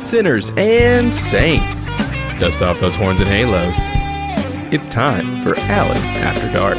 sinners, and saints. Dust off those horns and halos. It's time for Alley After Dark.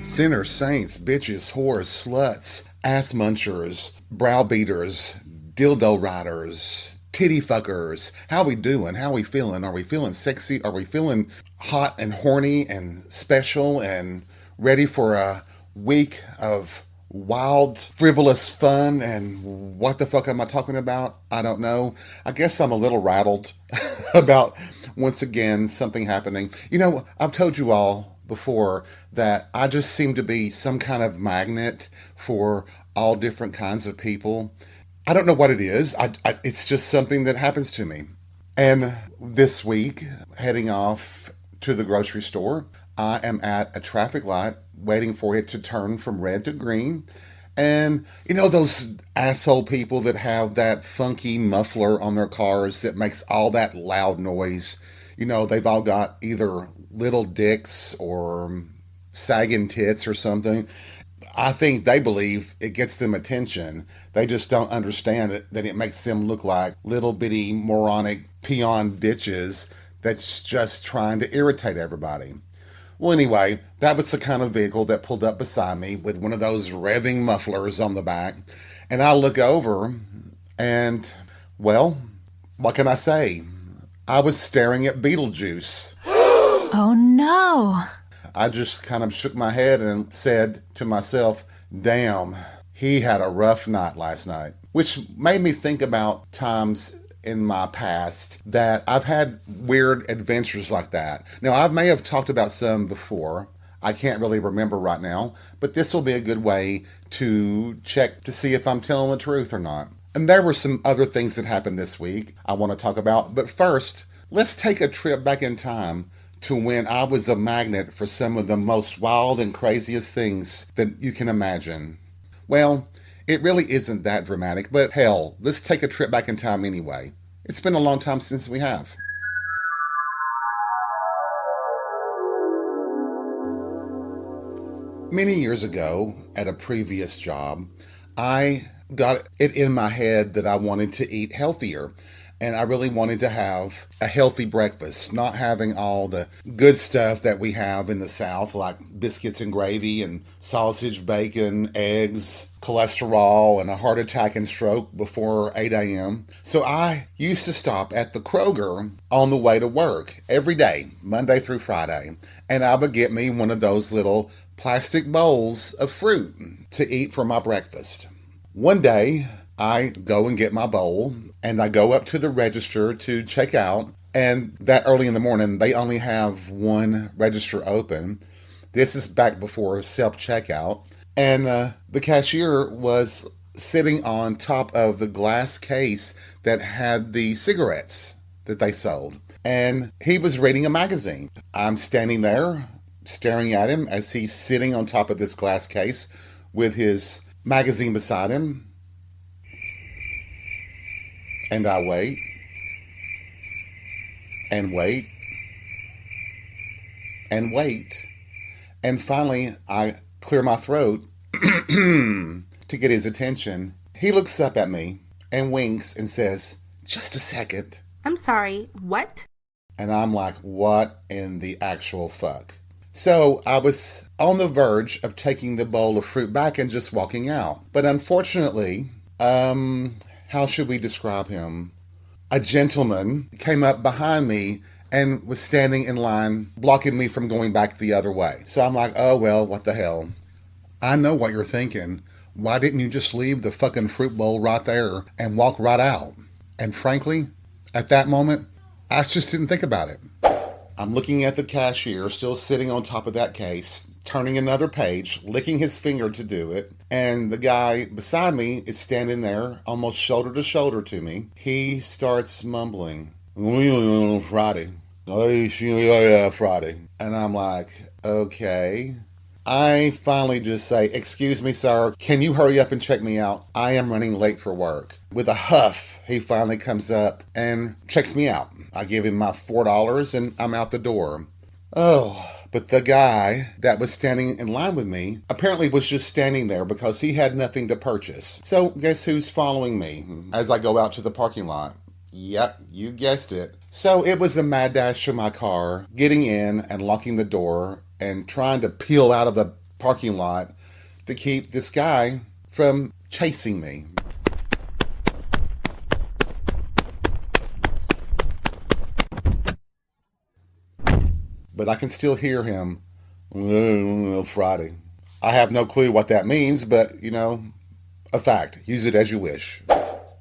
Sinners, saints, bitches, whores, sluts, ass munchers, browbeaters, dildo riders, titty fuckers. How we doing? How we feeling? Are we feeling sexy? Are we feeling hot and horny and special and ready for a week of wild, frivolous fun? And what the fuck am I talking about? I don't know. I guess I'm a little rattled about, once again, something happening. You know, I've told you all before that I just seem to be some kind of magnet for all different kinds of people. I don't know what it is. It's just something that happens to me. And this week, heading off to the grocery store, I am at a traffic light waiting for it to turn from red to green. And you know those asshole people that have that funky muffler on their cars that makes all that loud noise? You know, they've all got either little dicks or sagging tits or something. I think they believe it gets them attention. They just don't understand that it makes them look like little bitty moronic peon bitches that's just trying to irritate everybody. Well, anyway, that was the kind of vehicle that pulled up beside me with one of those revving mufflers on the back. And I look over and, well, what can I say? I was staring at Beetlejuice. Oh no. I just kind of shook my head and said to myself, damn, he had a rough night last night. Which made me think about times in my past that I've had weird adventures like that. Now, I may have talked about some before. I can't really remember right now, but this will be a good way to check to see if I'm telling the truth or not. And there were some other things that happened this week I want to talk about. But first, let's take a trip back in time to when I was a magnet for some of the most wild and craziest things that you can imagine. Well, it really isn't that dramatic, but hell, let's take a trip back in time anyway. It's been a long time since we have. Many years ago, at a previous job, I got it in my head that I wanted to eat healthier. And I really wanted to have a healthy breakfast, not having all the good stuff that we have in the South, like biscuits and gravy and sausage, bacon, eggs, cholesterol, and a heart attack and stroke before 8 a.m. So I used to stop at the Kroger on the way to work every day, Monday through Friday. And I would get me one of those little plastic bowls of fruit to eat for my breakfast. One day, I go and get my bowl, and I go up to the register to check out, and that early in the morning, they only have one register open. This is back before self-checkout, and the cashier was sitting on top of the glass case that had the cigarettes that they sold, and he was reading a magazine. I'm standing there, staring at him as he's sitting on top of this glass case with his magazine beside him. And I wait, and wait, and wait, and finally I clear my throat to get his attention. He looks up at me and winks and says, "Just a second." I'm sorry, what? And I'm like, what in the actual fuck? So I was on the verge of taking the bowl of fruit back and just walking out. But unfortunately, how should we describe him? A gentleman came up behind me and was standing in line, blocking me from going back the other way. So I'm like, oh, well, what the hell? I know what you're thinking. Why didn't you just leave the fucking fruit bowl right there and walk right out? And frankly, at that moment, I just didn't think about it. I'm looking at the cashier, still sitting on top of that case, turning another page, licking his finger to do it, and the guy beside me is standing there, almost shoulder to shoulder to me. He starts mumbling, Friday. Friday. And I'm like, okay. I finally just say, excuse me, sir, can you hurry up and check me out? I am running late for work. With a huff, he finally comes up and checks me out. I give him my $4 and I'm out the door. Oh, But the guy that was standing in line with me apparently was just standing there because he had nothing to purchase. So guess who's following me as I go out to the parking lot? Yep, you guessed it. So it was a mad dash to my car, getting in and locking the door and trying to peel out of the parking lot to keep this guy from chasing me. But I can still hear him, Friday. I have no clue what that means, but, a fact. Use it as you wish.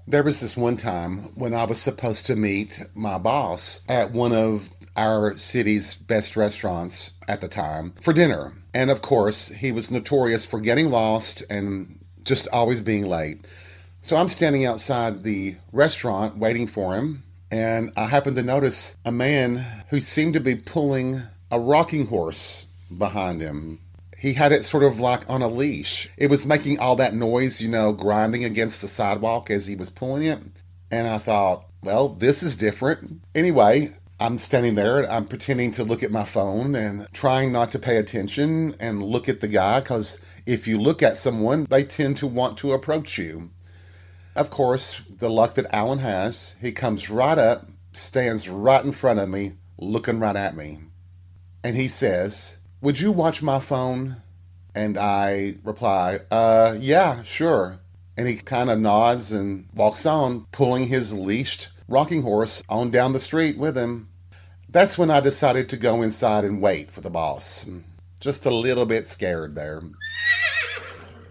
There was this one time when I was supposed to meet my boss at one of our city's best restaurants at the time for dinner. And of course, he was notorious for getting lost and just always being late. So I'm standing outside the restaurant waiting for him. And I happened to notice a man who seemed to be pulling a rocking horse behind him. He had it sort of like on a leash. It was making all that noise, grinding against the sidewalk as he was pulling it. And I thought, well, this is different. Anyway, I'm standing there and I'm pretending to look at my phone and trying not to pay attention and look at the guy, because if you look at someone, they tend to want to approach you. Of course, the luck that Alan has, he comes right up, stands right in front of me, looking right at me. And he says, "Would you watch my phone?" And I reply, yeah, sure. And he kind of nods and walks on, pulling his leashed rocking horse on down the street with him. That's when I decided to go inside and wait for the boss. Just a little bit scared there.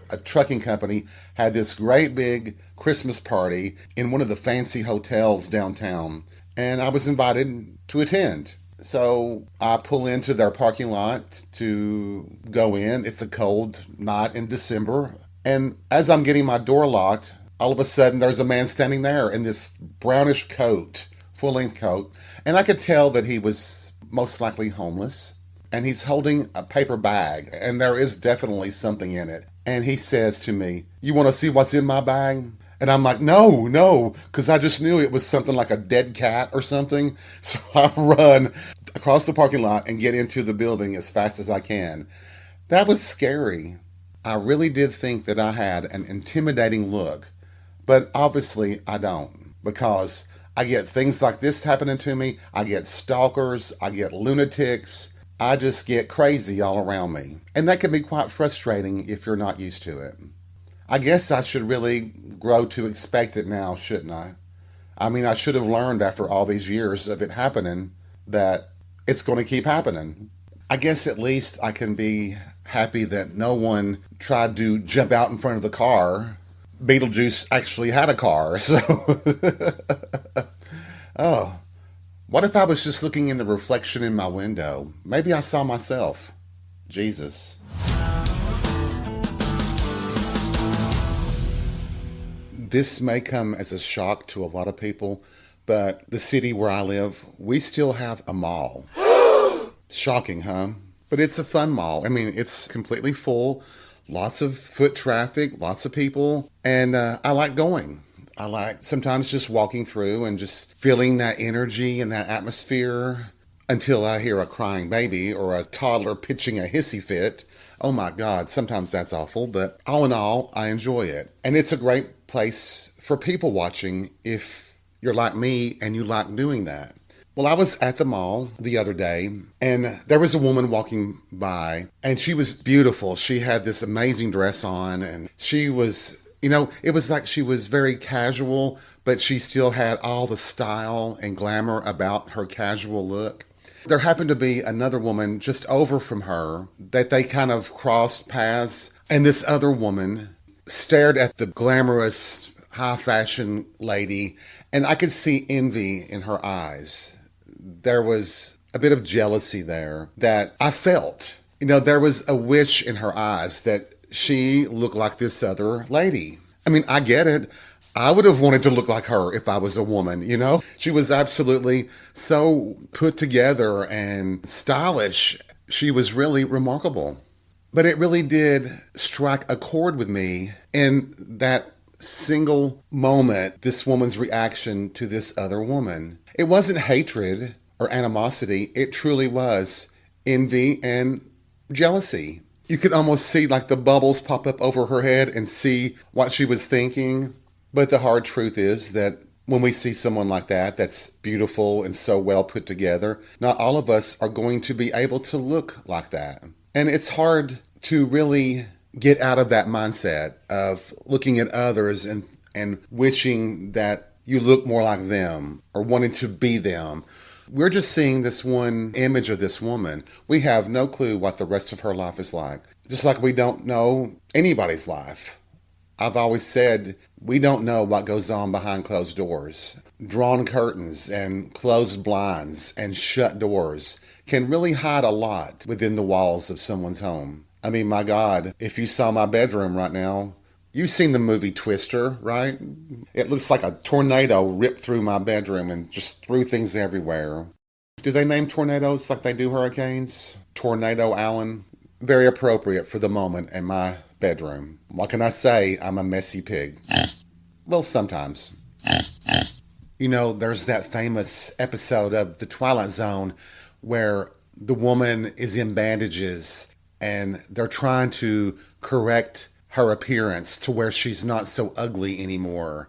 A trucking company had this great big Christmas party in one of the fancy hotels downtown, and I was invited to attend. So I pull into their parking lot to go in. It's a cold night in December. And as I'm getting my door locked, all of a sudden there's a man standing there in this brownish coat, full-length coat. And I could tell that he was most likely homeless. And he's holding a paper bag, and there is definitely something in it. And he says to me, "You want to see what's in my bag?" And I'm like, no, because I just knew it was something like a dead cat or something. So I run across the parking lot and get into the building as fast as I can. That was scary. I really did think that I had an intimidating look, but obviously I don't, because I get things like this happening to me. I get stalkers, I get lunatics. I just get crazy all around me. And that can be quite frustrating if you're not used to it. I guess I should really grow to expect it now, shouldn't I? I mean, I should have learned after all these years of it happening that it's going to keep happening. I guess at least I can be happy that no one tried to jump out in front of the car. Beetlejuice actually had a car, so... Oh, what if I was just looking in the reflection in my window? Maybe I saw myself. Jesus. This may come as a shock to a lot of people, but the city where I live, we still have a mall. Shocking, huh? But it's a fun mall. I mean, it's completely full, lots of foot traffic, lots of people, and I like going. I like sometimes just walking through and just feeling that energy and that atmosphere until I hear a crying baby or a toddler pitching a hissy fit. Oh my God, sometimes that's awful, but all in all, I enjoy it. And it's a great place for people watching if you're like me and you like doing that. Well, I was at the mall the other day, and there was a woman walking by, and she was beautiful. She had this amazing dress on, and she was, it was like she was very casual, but she still had all the style and glamour about her casual look. There happened to be another woman just over from her that they kind of crossed paths, and this other woman stared at the glamorous, high-fashion lady, and I could see envy in her eyes. There was a bit of jealousy there that I felt. There was a wish in her eyes that she looked like this other lady. I mean, I get it. I would have wanted to look like her if I was a woman, She was absolutely so put together and stylish. She was really remarkable. But it really did strike a chord with me in that single moment, this woman's reaction to this other woman. It wasn't hatred or animosity. It truly was envy and jealousy. You could almost see like the bubbles pop up over her head and see what she was thinking. But the hard truth is that when we see someone like that, that's beautiful and so well put together, not all of us are going to be able to look like that. And it's hard to really get out of that mindset of looking at others and wishing that you look more like them or wanting to be them. We're just seeing this one image of this woman. We have no clue what the rest of her life is like. Just like we don't know anybody's life. I've always said we don't know what goes on behind closed doors. Drawn curtains and closed blinds and shut doors can really hide a lot within the walls of someone's home. I mean, my God, if you saw my bedroom right now, you've seen the movie Twister, right? It looks like a tornado ripped through my bedroom and just threw things everywhere. Do they name tornadoes like they do hurricanes? Tornado Allen? Very appropriate for the moment in my bedroom. What can I say? I'm a messy pig. Well, sometimes. You know, there's that famous episode of The Twilight Zone where the woman is in bandages and they're trying to correct her appearance to where she's not so ugly anymore.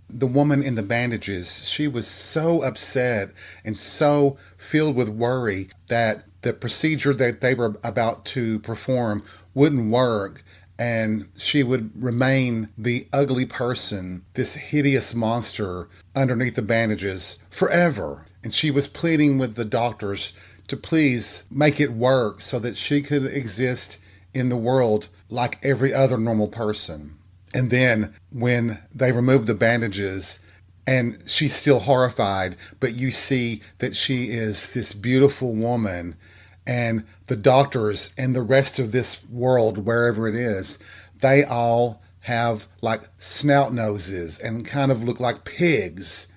The woman in the bandages, she was so upset and so filled with worry that the procedure that they were about to perform wouldn't work, and she would remain the ugly person, this hideous monster underneath the bandages forever. And she was pleading with the doctors to please make it work so that she could exist in the world like every other normal person. And then when they removed the bandages and she's still horrified, but you see that she is this beautiful woman, and the doctors and the rest of this world, wherever it is, they all have like snout noses and kind of look like pigs.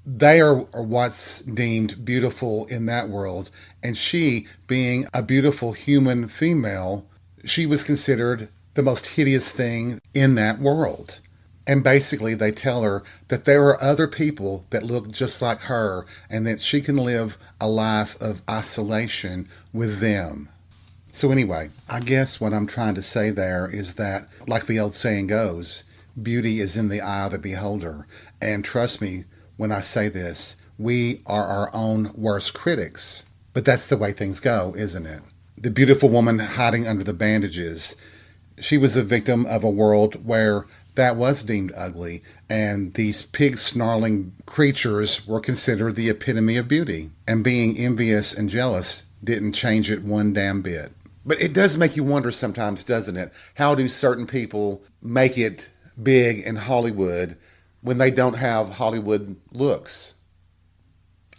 They are what's deemed beautiful in that world. And she, being a beautiful human female, she was considered the most hideous thing in that world. And basically they tell her that there are other people that look just like her and that she can live a life of isolation with them. So anyway, I guess what I'm trying to say there is that, like the old saying goes, beauty is in the eye of the beholder. And trust me when I say this, we are our own worst critics. But that's the way things go, isn't it? The beautiful woman hiding under the bandages, she was a victim of a world where that was deemed ugly, and these pig snarling creatures were considered the epitome of beauty. And being envious and jealous didn't change it one damn bit. But it does make you wonder sometimes, doesn't it? How do certain people make it big in Hollywood when they don't have Hollywood looks?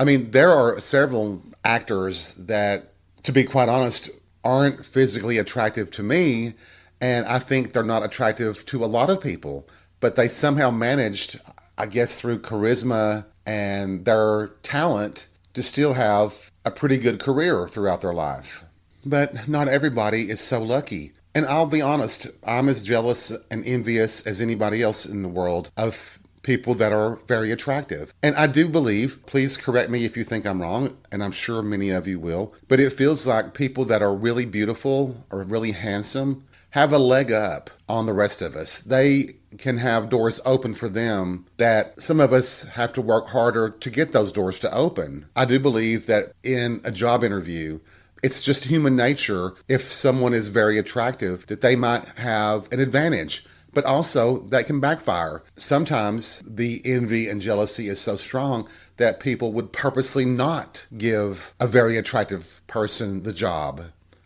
I mean, there are several actors that, to be quite honest, aren't physically attractive to me, and I think they're not attractive to a lot of people. But they somehow managed, I guess through charisma and their talent, to still have a pretty good career throughout their life. But not everybody is so lucky. And I'll be honest, I'm as jealous and envious as anybody else in the world of people that are very attractive. And I do believe, please correct me if you think I'm wrong, and I'm sure many of you will, but it feels like people that are really beautiful or really handsome have a leg up on the rest of us. They can have doors open for them that some of us have to work harder to get those doors to open. I do believe that in a job interview, it's just human nature, if someone is very attractive, that they might have an advantage. But also, that can backfire. Sometimes the envy and jealousy is so strong that people would purposely not give a very attractive person the job.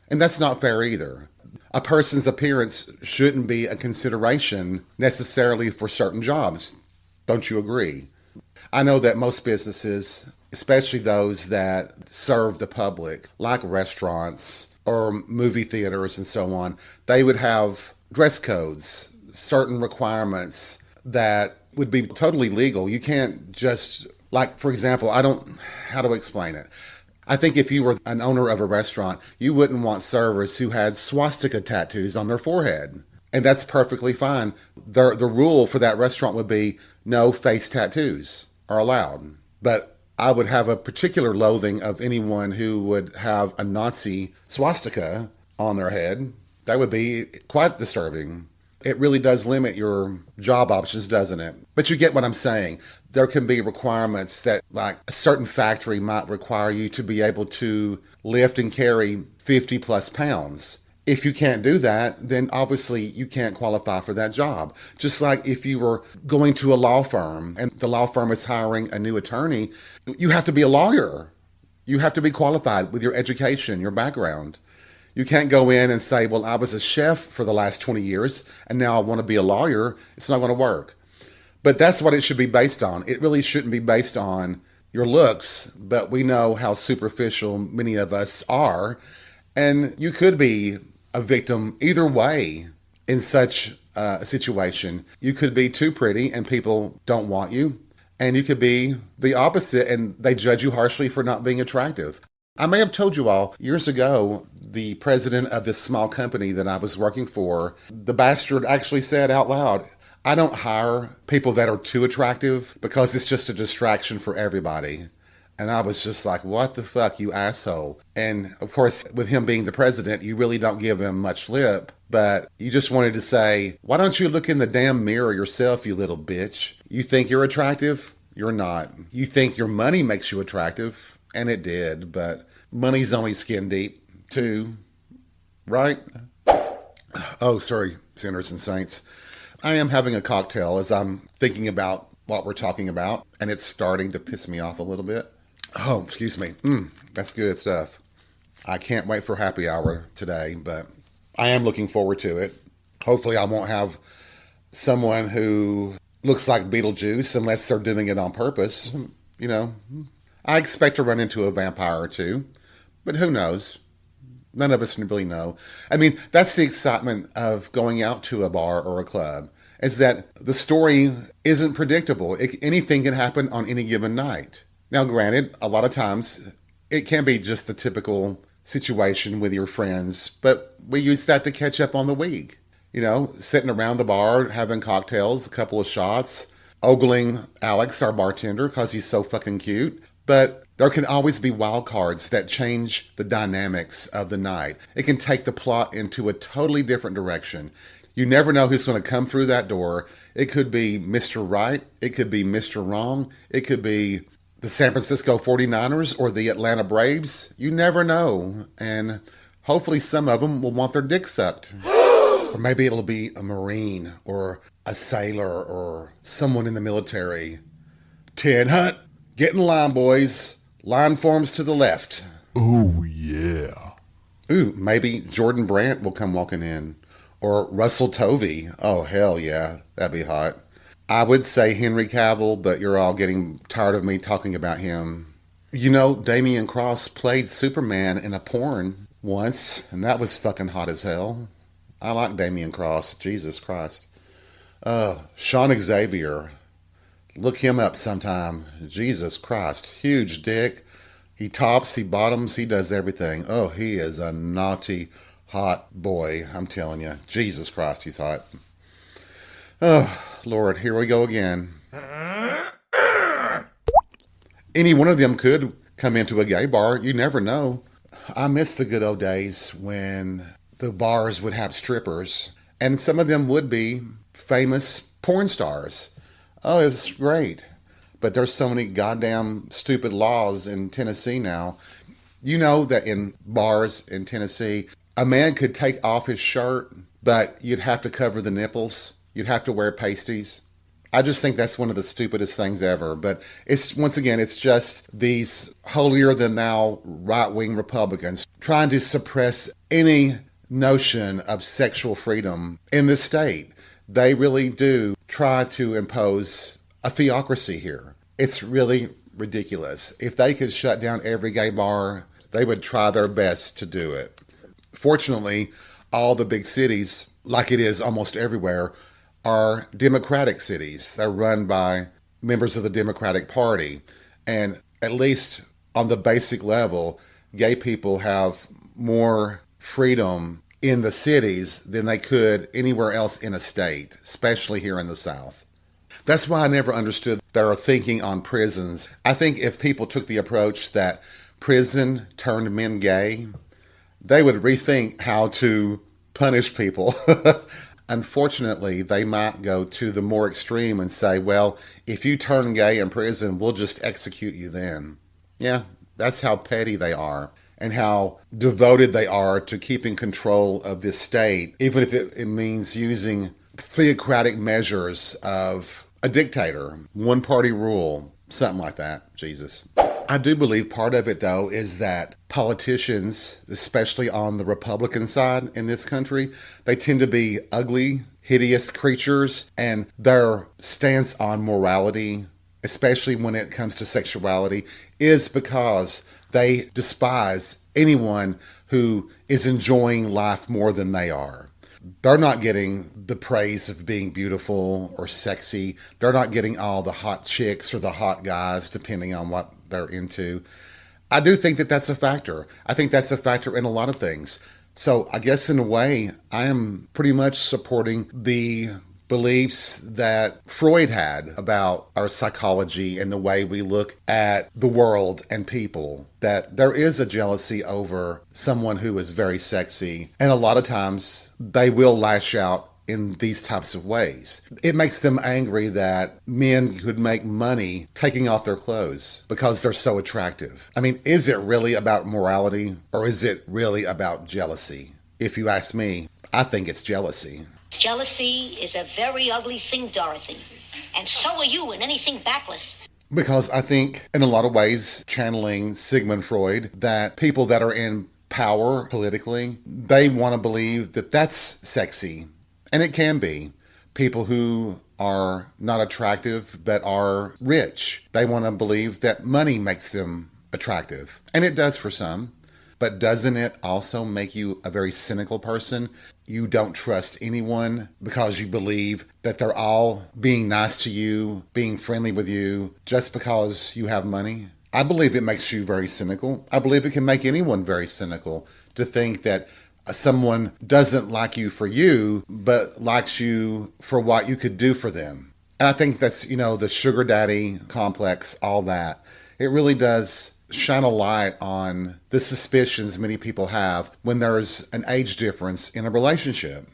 And that's not fair either. A person's appearance shouldn't be a consideration necessarily for certain jobs. Don't you agree? I know that most businesses, especially those that serve the public, like restaurants or movie theaters and so on, they would have dress codes, certain requirements that would be totally legal. You can't just, like, for example, how do I explain it? I think if you were an owner of a restaurant, you wouldn't want servers who had swastika tattoos on their forehead. And that's perfectly fine. The rule for that restaurant would be no face tattoos are allowed. But I would have a particular loathing of anyone who would have a Nazi swastika on their head. That would be quite disturbing. It really does limit your job options, doesn't it? But you get what I'm saying. There can be requirements that, like, a certain factory might require you to be able to lift and carry 50 plus pounds. If you can't do that, then obviously you can't qualify for that job. Just like if you were going to a law firm and the law firm is hiring a new attorney, you have to be a lawyer. You have to be qualified with your education, your background. You can't go in and say, well, I was a chef for the last 20 years and now I want to be a lawyer. It's not going to work. But that's what it should be based on. It really shouldn't be based on your looks, but we know how superficial many of us are. And you could be a victim either way in such a situation. You could be too pretty and people don't want you. And you could be the opposite and they judge you harshly for not being attractive. I may have told you all years ago, the president of this small company that I was working for, the bastard actually said out loud, I don't hire people that are too attractive because it's just a distraction for everybody. And I was just like, what the fuck, you asshole? And of course, with him being the president, you really don't give him much lip. But you just wanted to say, why don't you look in the damn mirror yourself, you little bitch? You think you're attractive? You're not. You think your money makes you attractive? And it did. But money's only skin deep, too. Right? Oh, sorry, sinners and saints. I am having a cocktail as I'm thinking about what we're talking about. And it's starting to piss me off a little bit. Oh, excuse me. That's good stuff. I can't wait for happy hour today, but I am looking forward to it. Hopefully I won't have someone who looks like Beetlejuice unless they're doing it on purpose. You know, I expect to run into a vampire or two, but who knows? None of us really know. I mean, that's the excitement of going out to a bar or a club, is that the story isn't predictable. Anything can happen on any given night. Now, granted, a lot of times it can be just the typical situation with your friends, but we use that to catch up on the week. You know, sitting around the bar, having cocktails, a couple of shots, ogling Alex, our bartender, because he's so fucking cute. But there can always be wild cards that change the dynamics of the night. It can take the plot into a totally different direction. You never know who's going to come through that door. It could be Mr. Right. It could be Mr. Wrong. It could be the San Francisco 49ers or the Atlanta Braves. You never know. And hopefully some of them will want their dick sucked. Or maybe it'll be a Marine or a sailor or someone in the military. Ted Hunt, get in line, boys. Line forms to the left. Oh, yeah. Ooh, maybe Jordan Brant will come walking in. Or Russell Tovey. Oh, hell yeah. That'd be hot. I would say Henry Cavill, but you're all getting tired of me talking about him. You know, Damian Cross played Superman in a porn once, and that was fucking hot as hell. I like Damian Cross. Jesus Christ. Sean Xavier. Look him up sometime. Jesus Christ. Huge dick. He tops, he bottoms, he does everything. Oh, he is a naughty, hot boy. I'm telling you. Jesus Christ, he's hot. Oh, Lord, here we go again. Any one of them could come into a gay bar. You never know. I miss the good old days when the bars would have strippers, and some of them would be famous porn stars. Oh, it was great. But there's so many goddamn stupid laws in Tennessee now. You know that in bars in Tennessee, a man could take off his shirt, but you'd have to cover the nipples. You'd have to wear pasties. I just think that's one of the stupidest things ever. But it's, once again, it's just these holier-than-thou right-wing Republicans trying to suppress any notion of sexual freedom in this state. They really do try to impose a theocracy here. It's really ridiculous. If they could shut down every gay bar, they would try their best to do it. Fortunately, all the big cities, like it is almost everywhere, are Democratic cities. They're run by members of the Democratic Party. And at least on the basic level, gay people have more freedom in the cities than they could anywhere else in a state, especially here in the South. That's why I never understood their thinking on prisons. I think if people took the approach that prison turned men gay, they would rethink how to punish people. Unfortunately, they might go to the more extreme and say, well, if you turn gay in prison, we'll just execute you then. Yeah, that's how petty they are and how devoted they are to keeping control of this state, even if it means using theocratic measures of a dictator, one-party rule, something like that. Jesus. I do believe part of it, though, is that politicians, especially on the Republican side in this country, they tend to be ugly, hideous creatures, and their stance on morality, especially when it comes to sexuality, is because they despise anyone who is enjoying life more than they are. They're not getting the praise of being beautiful or sexy. They're not getting all the hot chicks or the hot guys, depending on what they're into. I do think that that's a factor. I think that's a factor in a lot of things. So I guess in a way, I am pretty much supporting the beliefs that Freud had about our psychology and the way we look at the world and people, that there is a jealousy over someone who is very sexy. And a lot of times they will lash out in these types of ways. It makes them angry that men could make money taking off their clothes because they're so attractive. I mean, is it really about morality or is it really about jealousy? If you ask me, I think it's jealousy. Jealousy is a very ugly thing, Dorothy. And so are you in anything backless. Because I think, in a lot of ways, channeling Sigmund Freud, that people that are in power politically, they want to believe that that's sexy. And it can be. People who are not attractive but are rich, they want to believe that money makes them attractive. And it does for some. But doesn't it also make you a very cynical person? You don't trust anyone because you believe that they're all being nice to you, being friendly with you, just because you have money. I believe it makes you very cynical. I believe it can make anyone very cynical to think that someone doesn't like you for you, but likes you for what you could do for them. And I think that's, the sugar daddy complex, all that. It really does shine a light on the suspicions many people have when there's an age difference in a relationship,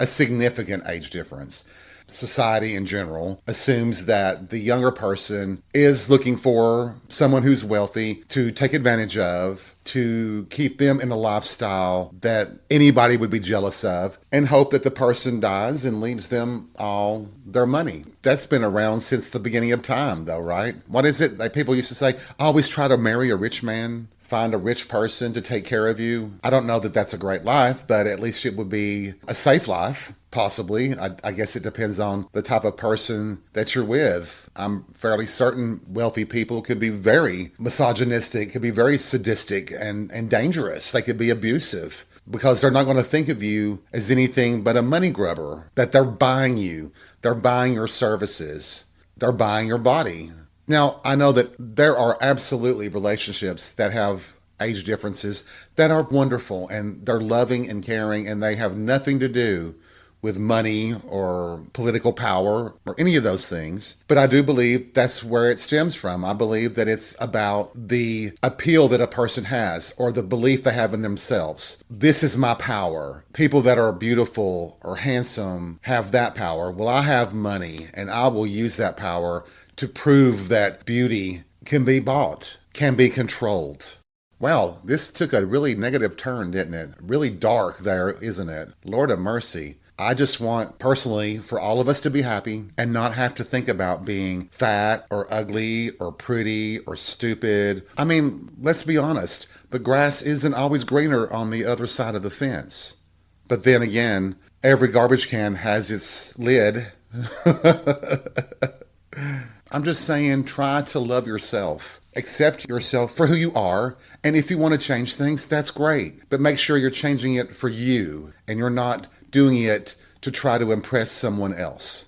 a significant age difference. Society in general assumes that the younger person is looking for someone who's wealthy to take advantage of, to keep them in a lifestyle that anybody would be jealous of, and hope that the person dies and leaves them all their money. That's been around since the beginning of time, though, right? What is it that people used to say? Always try to marry a rich man. Find a rich person to take care of you. I don't know that that's a great life, but at least it would be a safe life, possibly. I guess it depends on the type of person that you're with. I'm fairly certain wealthy people could be very misogynistic, could be very sadistic and dangerous. They could be abusive because they're not going to think of you as anything but a money grubber, that they're buying you. They're buying your services. They're buying your body. Now, I know that there are absolutely relationships that have age differences that are wonderful and they're loving and caring and they have nothing to do with money or political power or any of those things. But I do believe that's where it stems from. I believe that it's about the appeal that a person has or the belief they have in themselves. This is my power. People that are beautiful or handsome have that power. Well, I have money and I will use that power to prove that beauty can be bought, can be controlled. Well, this took a really negative turn, didn't it? Really dark there, isn't it? Lord of mercy. I just want, personally, for all of us to be happy and not have to think about being fat or ugly or pretty or stupid. I mean, let's be honest. The grass isn't always greener on the other side of the fence. But then again, every garbage can has its lid. I'm just saying, try to love yourself. Accept yourself for who you are. And if you want to change things, that's great. But make sure you're changing it for you and you're not doing it to try to impress someone else.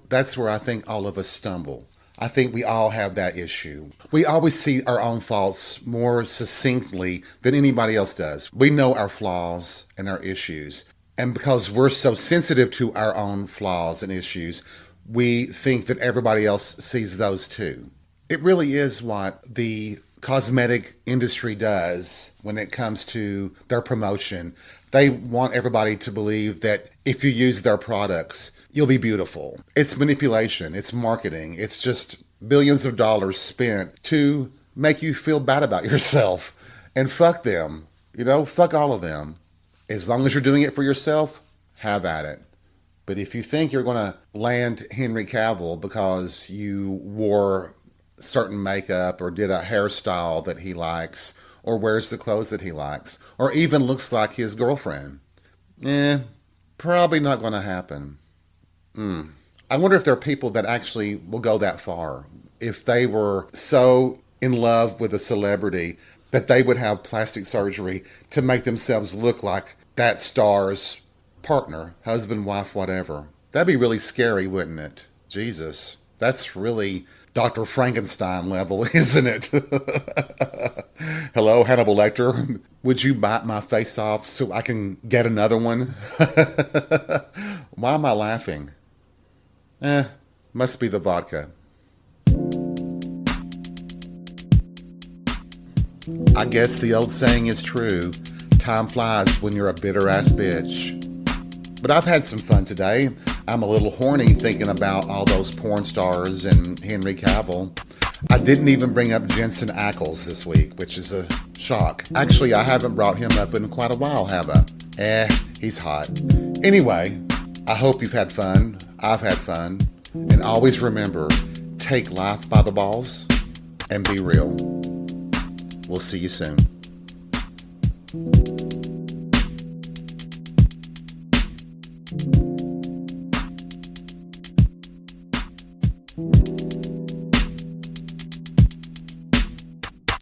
That's where I think all of us stumble. I think we all have that issue. We always see our own faults more succinctly than anybody else does. We know our flaws and our issues. And because we're so sensitive to our own flaws and issues, we think that everybody else sees those too. It really is what the cosmetic industry does when it comes to their promotion. They want everybody to believe that if you use their products, you'll be beautiful. It's manipulation, it's marketing, it's just billions of dollars spent to make you feel bad about yourself. And fuck them, fuck all of them. As long as you're doing it for yourself, have at it. But if you think you're going to land Henry Cavill because you wore certain makeup or did a hairstyle that he likes or wears the clothes that he likes or even looks like his girlfriend, probably not going to happen. I wonder if there are people that actually will go that far. If they were so in love with a celebrity that they would have plastic surgery to make themselves look like that star's partner, husband, wife, whatever. That'd be really scary, wouldn't it? Jesus, that's really Dr. Frankenstein level, isn't it? Hello, Hannibal Lecter. Would you bite my face off so I can get another one? Why am I laughing? Must be the vodka. I guess the old saying is true. Time flies when you're a bitter-ass bitch. But I've had some fun today. I'm a little horny thinking about all those porn stars and Henry Cavill. I didn't even bring up Jensen Ackles this week, which is a shock. Actually, I haven't brought him up in quite a while, have I? He's hot. Anyway, I hope you've had fun. I've had fun. And always remember, take life by the balls and be real. We'll see you soon.